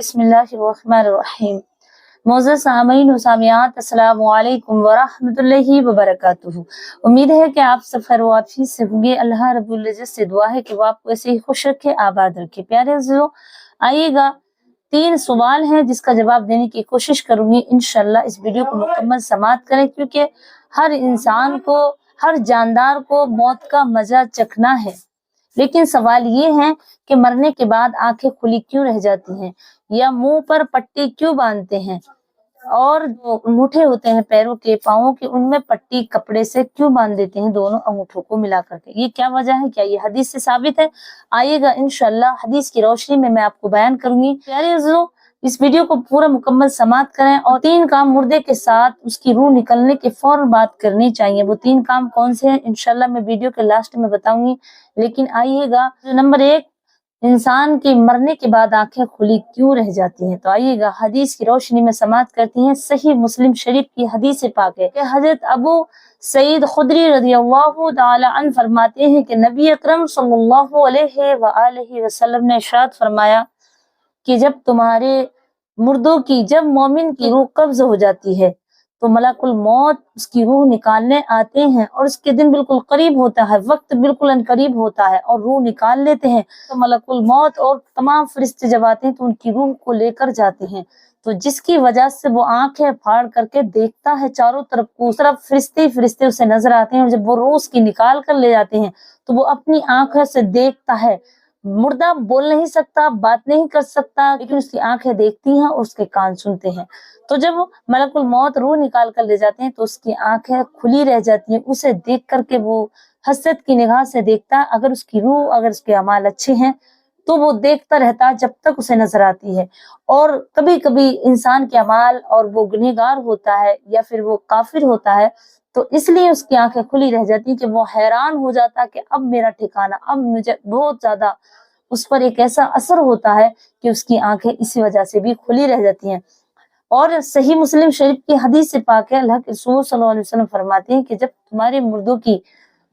बिस्मिल्लाहिर्रहमानिर्रहीम। मोअज़्ज़ज़ सामीन व सामियात, अस्सलामु अलैकुम व रहमतुल्लाहि व बरकातुहू। उम्मीद है कि आप सब खैर वाफी से होंगे। अल्लाह रब्बुल इज्जत से दुआ है कि वो आपको ऐसे ही खुश रखे, आबाद रखे। प्यारे अज़ीज़ों, आइएगा 3 सवाल हैं जिसका जवाब देने की कोशिश करूंगी। इंशाल्लाह इस वीडियो को मुकम्मल समाअत करें, क्योंकि हर इंसान को, हर जानदार को मौत का मजा चखना है। लेकिन सवाल ये है कि मरने के बाद आंखें खुली क्यों रह जाती हैं, या मुंह पर पट्टी क्यों बांधते हैं, और जो अंगूठे होते हैं पैरों के, पाँवों के, उनमें पट्टी कपड़े से क्यों बांध देते हैं, दोनों अंगूठों को मिला करके। ये क्या वजह है, क्या ये हदीस से साबित है? आइएगा इंशाल्लाह हदीस की रोशनी में मैं आपको बयान करूंगी। प्यारे अज़ीज़ों, इस वीडियो को पूरा मुकम्मल समाअत करें। और 3 काम मुर्दे के साथ उसकी रूह निकलने के फौरन बात करनी चाहिए। वो 3 काम कौन से हैं इंशाल्लाह मैं वीडियो के लास्ट में बताऊंगी। लेकिन आइएगा, नंबर 1, इंसान के मरने के बाद आंखें खुली क्यों रह जाती हैं। तो आइएगा हदीस की रोशनी में समाअत करती हैं। सही मुस्लिम शरीफ की हदीस पाक है कि हजरत अबू सईद खुदरी रज़ियल्लाहु ताला अन्हु फरमाते हैं कि नबी अकरम सल्लल्लाहु अलैहि वसल्लम ने इरशाद फरमाया कि जब मोमिन की रूह कब्ज हो जाती है तो मलकुल मौत उसकी रूह निकालने आते हैं, और उसके दिन बिल्कुल करीब होता है, वक्त बिल्कुल अनकरीब होता है, और रूह निकाल लेते हैं। तो मलकुल मौत और तमाम फरिश्ते जब आते हैं तो उनकी रूह को लेकर जाते हैं। तो जिसकी वजह से वो आंखें फाड़ करके देखता है चारों तरफ को, उस तरफ फरिश्ते उसे नजर आते हैं। और जब वो रूह उसकी निकाल कर ले जाते हैं तो वो अपनी आंखों से देखता है। मुर्दा बोल नहीं सकता, बात नहीं कर सकता, लेकिन उसकी आंखें देखती हैं और उसके कान सुनते हैं। तो जब मलकुल मौत रूह निकाल कर ले जाते हैं तो उसकी आंखें खुली रह जाती हैं। उसे देख करके वो हसरत की निगाह से देखता है। अगर उसके अमाल अच्छे हैं तो वो देखता रहता है जब तक उसे नजर आती है। और कभी कभी इंसान के अमाल और वो गुनहगार होता है या फिर वो काफिर होता है, तो इसलिए उसकी आंखें खुली रह जाती हैं कि वो हैरान हो जाता है कि अब मेरा ठिकाना, अब मुझे बहुत ज्यादा उस पर एक ऐसा असर होता है कि उसकी आंखें इसी वजह से भी खुली रह जाती हैं। और सही मुस्लिम शरीफ की हदीस से पाक है, अल्लाह के रसूल सल्लल्लाहु अलैहि वसल्लम फरमाते हैं कि जब तुम्हारे मुर्दों की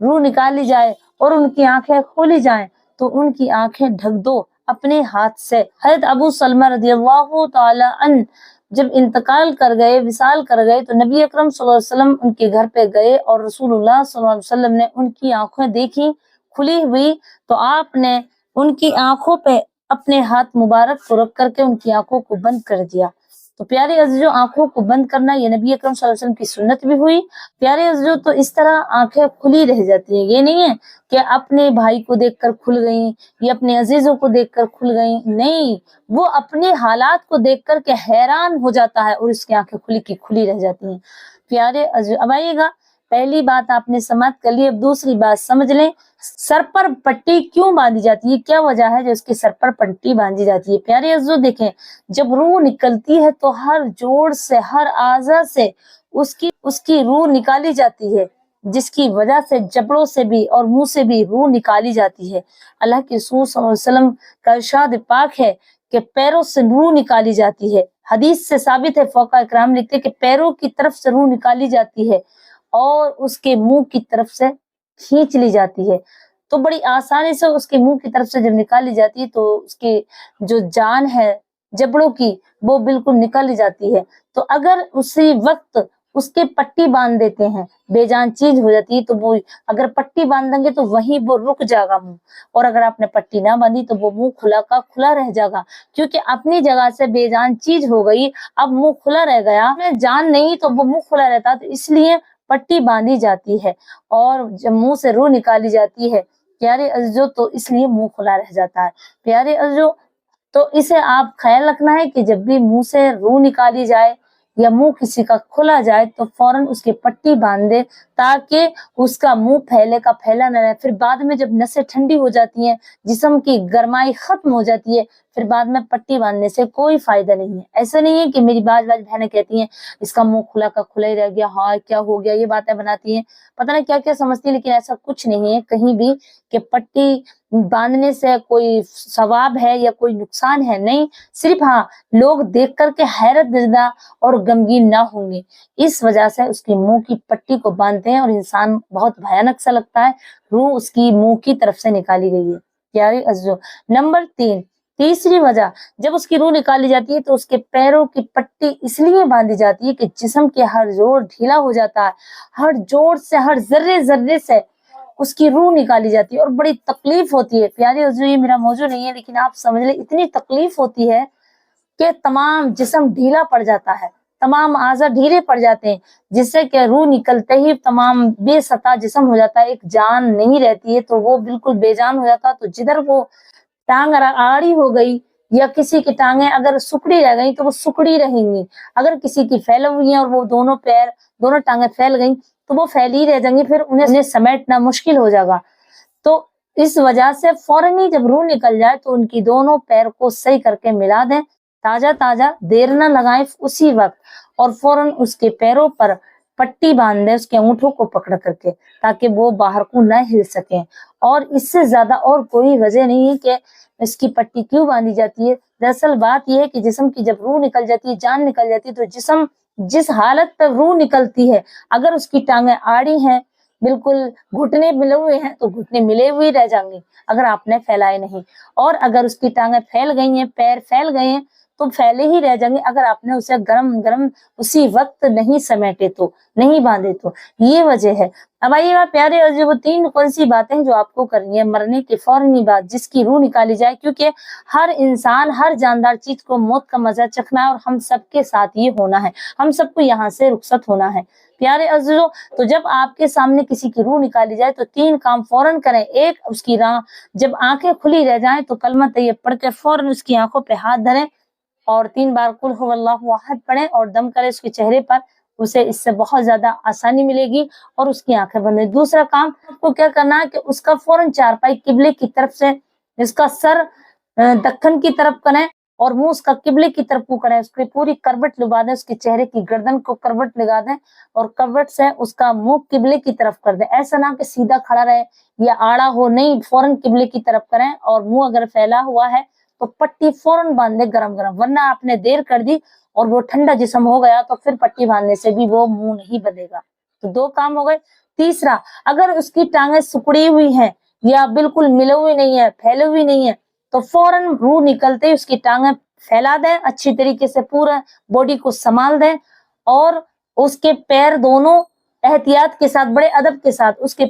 रूह निकाली जाए और उनकी आंखें खोली जाएं तो उनकी आंखें ढक दो अपने हाथ से। हज़रत अबू सलमा रज़ियल्लाहु ताला अन्हु जब इंतकाल कर गए, विसाल कर गए, तो नबी अकरम सल्लल्लाहु अलैहि वसल्लम उनके घर पे गए और रसूलुल्लाह सल्लल्लाहु अलैहि वसल्लम ने उनकी आंखें देखी खुली हुई, तो आपने उनकी आंखों पे अपने हाथ मुबारक को रख करके उनकी आंखों को बंद कर दिया। तो प्यारे अज़ीज़ों, आंखों को बंद करना ये नबी अकरम सल्लल्लाहु अलैहि वसल्लम की सुन्नत भी हुई। प्यारे अज़ीज़ों, तो इस तरह आंखें खुली रह जाती हैं। ये नहीं है कि अपने भाई को देखकर खुल गई या अपने अजीजों को देखकर खुल गई, नहीं, वो अपने हालात को देखकर के हैरान हो जाता है और उसकी आंखें खुली की खुली रह जाती हैं। प्यारे अज़ीज़ों, अब आइएगा, पहली बात आपने समाअत कर ली। अब दूसरी बात समझ लें, सर पर पट्टी क्यों बांधी जाती है, क्या वजह है जो उसके सर पर पट्टी बांधी जाती है। प्यारे अज़ीज़ों, देखें, जब रूह निकलती है तो हर जोड़ से, हर आज़ा से उसकी रूह निकाली जाती है, जिसकी वजह से जबड़ों से भी और मुंह से भी रूह निकाली जाती है। अल्लाह के रसूल सल्लल्लाहु अलैहि वसल्लम का इरशाद पाक है कि पैरों से रूह निकाली जाती है। हदीस से साबित है, फौका इकराम लिखते हैं कि पैरों की तरफ से रूह निकाली जाती है और उसके मुंह की तरफ से खींच ली जाती है। तो बड़ी आसानी से उसके मुंह की तरफ से जब निकाली जाती है तो उसकी जो जान है जबड़ों की, वो बिल्कुल निकल जाती है। तो अगर उसी वक्त उसके पट्टी बांध देते हैं, बेजान चीज हो जाती है, तो वो अगर पट्टी बांध देंगे तो वहीं वो रुक जाएगा मुंह, और अगर आपने पट्टी ना बांधी तो वो मुंह खुला का खुला रह जाएगा, क्योंकि अपनी जगह से बेजान चीज हो गई, अब मुंह खुला रह गया, जान नहीं तो वो मुंह खुला रहता। तो इसलिए पट्टी बांधी जाती है, और जब मुंह से रूह निकाली जाती है प्यारे अज़ीज़ों, तो इसलिए मुंह खुला रह जाता है। प्यारे अज़ीज़ों, तो इसे आप ख्याल रखना है कि जब भी मुंह से रूह निकाली जाए या मुंह किसी का खुला जाए तो फौरन उसकी पट्टी बांध दे, ताकि उसका मुंह फैले का फैला न रहे। फिर बाद में जब नसें ठंडी हो जाती हैं, जिस्म की गर्माई खत्म हो जाती है, फिर बाद में पट्टी बांधने से कोई फायदा नहीं है। ऐसा नहीं है कि मेरी बाज बहनें कहती हैं इसका मुंह खुला का खुला ही रह गया, हाँ क्या हो गया, ये बातें बनाती हैं, पता नहीं क्या क्या समझती है, लेकिन ऐसा कुछ नहीं है कहीं भी कि पट्टी बांधने से कोई सवाब है या कोई नुकसान है, नहीं, सिर्फ हाँ, लोग देख करके हैरत ज़दा और गमगीन ना होंगे, इस वजह से उसके मुंह की पट्टी को बांधते हैं और इंसान बहुत भयानक सा लगता है, रूह उसकी मुंह की तरफ से निकाली गई है। प्यारे अज़ीज़ों, नंबर 3, तीसरी वजह, जब उसकी रूह निकाली जाती है तो उसके पैरों की पट्टी इसलिए बांधी जाती है कि जिस्म के हर जोड़ ढीला हो जाता है, हर जोड़ से, हर जर्रे जर्रे से उसकी रूह निकाली जाती है और बड़ी तकलीफ होती है। प्यारे हुजूर, ये मेरा मौजू नहीं है, लेकिन आप समझ ले इतनी तकलीफ होती है कि तमाम जिस्म ढीला पड़ जाता है, तमाम आज़ा ढीले पड़ जाते हैं, जिससे कि रूह निकलते ही तमाम बेसता जिस्म हो जाता है, एक जान नहीं रहती है, तो वो बिल्कुल बेजान हो जाता है। तो जिधर वो टांग आड़ी हो गई या किसी की टांगे अगर सुकड़ी रह गई तो वो सुकड़ी रहेंगी, अगर किसी की फैल हुई है और वो दोनों पैर, दोनों टांगे फैल गई तो वो फैली रह जाएंगी, फिर उन्हें समेटना मुश्किल हो जाएगा। तो इस वजह से फौरन ही जब रूह निकल जाए तो उनकी दोनों पैर को सही करके मिला दें, ताजा ताजा, देर न लगाएं उसी वक्त, और फौरन उसके पैरों पर पट्टी बांध दें उसके अंगूठों को पकड़ करके, ताकि वो बाहर को न हिल सके। और इससे ज्यादा और कोई वजह नहीं है कि इसकी पट्टी क्यों बांधी जाती है। दरअसल बात यह है कि जिस्म की जब रूह निकल जाती है, जान निकल जाती है, तो जिस्म जिस हालत पर रूह निकलती है, अगर उसकी टांगे आड़ी हैं, बिल्कुल घुटने मिले हुए हैं, तो घुटने मिले हुए रह जाएंगे अगर आपने फैलाए नहीं, और अगर उसकी टांगे फैल गई हैं, पैर फैल गए हैं, तो फैले ही रह जाएंगे अगर आपने उसे गरम गरम उसी वक्त नहीं समेटे, तो नहीं बांधे। तो ये वजह है। अब आइएगा प्यारे, और वो 3 कौन सी बातें जो आपको करनी है मरने के फौरन बाद जिसकी रूह निकाली जाए, क्योंकि हर इंसान, हर जानदार चीज को मौत का मजा चखना है और हम सबके साथ ये होना है, हम सबको यहाँ से रुखसत होना है। प्यारे अज़ीज़ों, तो जब आपके सामने किसी की रूह निकाली जाए तो 3 काम फौरन करें। एक, उसकी राह जब आंखें खुली रह जाएं तो कलमा तैयब पढ़ के फौरन उसकी आंखों पे हाथ धरें और 3 बार कुल हुवल्लाहु अहद पढ़ें और दम करें उसके चेहरे पर, उसे इससे बहुत ज्यादा आसानी मिलेगी और उसकी आंखें बंद। दूसरा काम आपको क्या करना है कि उसका फौरन चारपाई किबले की तरफ से, इसका सर दक्कन की तरफ करें और मुंह उसका किबले की तरफ को करें, उसकी पूरी करवट लुबा दें, उसके चेहरे की गर्दन को करवट लगा दें और करवट से उसका मुंह किबले की तरफ कर दें। ऐसा ना कि सीधा खड़ा रहे या आड़ा हो, नहीं, फौरन किबले की तरफ करें। और मुंह अगर फैला हुआ है तो पट्टी फौरन बांध दे गरम गरम, वरना आपने देर कर दी और वो ठंडा जिस्म हो गया तो फिर पट्टी बांधने से भी वो मुंह नहीं बंधेगा। तो 2 काम हो गए। तीसरा, अगर उसकी टांगे सुकड़ी हुई हैं या बिल्कुल मिले हुई नहीं है, फैले हुई नहीं है, तो फौरन रूह निकलते ही उसकी टांगे फैला दें, अच्छी तरीके से पूरा बॉडी को संभाल दें और उसके पैर दोनों एहतियात के साथ, बड़े अदब के साथ उसके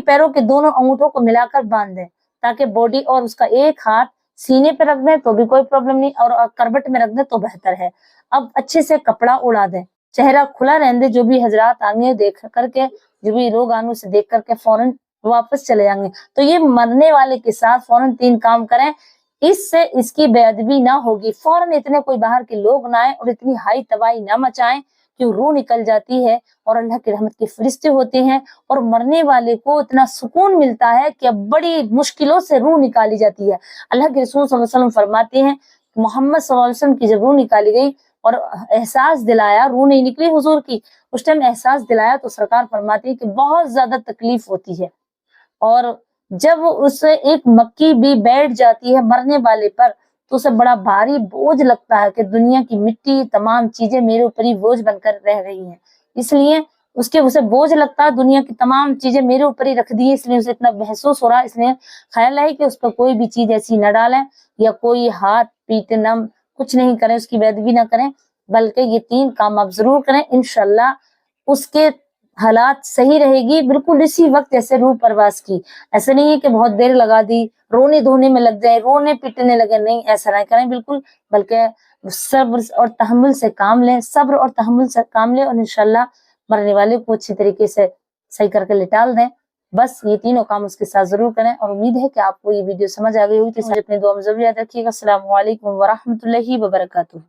पैरों के दोनों अंगूठों को मिलाकर बांध दें, ताकि बॉडी, और उसका एक हाथ सीने पे रख दें तो भी कोई प्रॉब्लम नहीं, और करवट में रख दें तो बेहतर है। अब अच्छे से कपड़ा उड़ा दें, चेहरा खुला रहने दें, जो भी हजरात आएंगे देख करके, जो भी लोग आएंगे उसे देख करके फौरन वापस चले जाएंगे। तो ये मरने वाले के साथ फौरन 3 काम करें, इससे इसकी बेअदबी ना होगी। फौरन इतने कोई बाहर के लोग ना आए और इतनी हाई तबाही ना मचाएं कि रूह निकल जाती है और अल्लाह की रहमत के फरिश्ते होते हैं और मरने वाले को इतना सुकून मिलता है कि अब बड़ी मुश्किलों से रूह निकाली जाती है। अल्लाह के रसूल सल्लल्लाहु अलैहि वसल्लम फरमाते हैं, मोहम्मद सल्लल्लाहु अलैहि वसल्लम की जब रूह निकाली गई और एहसास दिलाया, रूह नहीं निकली हुजूर की, उस टाइम एहसास दिलाया तो सरकार फरमाती है कि बहुत ज्यादा तकलीफ होती है, और जब उसे एक मक्खी भी बैठ जाती है मरने वाले पर तो उसे बड़ा भारी बोझ लगता है कि दुनिया की मिट्टी, तमाम चीजें मेरे ऊपर ही बोझ बनकर रह रही हैं, इसलिए उसे बोझ लगता है, दुनिया की तमाम चीजें मेरे ऊपर ही रख दी है, इसलिए उसे इतना महसूस हो रहा है। इसलिए ख्याल है कि उस पर कोई भी चीज ऐसी न डालें या कोई हाथ पीटे न कुछ नहीं करें, उसकी बेअदबी ना करें, बल्कि ये 3 काम आप जरूर करें। इंशाल्लाह उसके हालात सही रहेगी बिल्कुल इसी वक्त, जैसे रूह परवास की। ऐसे नहीं है कि बहुत देर लगा दी, रोने धोने में लग जाए, रोने पीटने लगे, नहीं, ऐसा नहीं करें बिल्कुल, बल्कि सब्र और तहम्मुल से काम लें, सब्र और तहम्मुल से काम लें और इंशाल्लाह मरने वाले को अच्छी तरीके से सही करके लिटाल दें। बस ये 3 काम उसके साथ जरूर करें और उम्मीद है कि आपको ये वीडियो समझ आ गई होगी। तो अपनी दुआ में जरूर याद रखिएगा। अस्सलामु अलैकुम व रहमतुल्लाहि व बरकातुहू।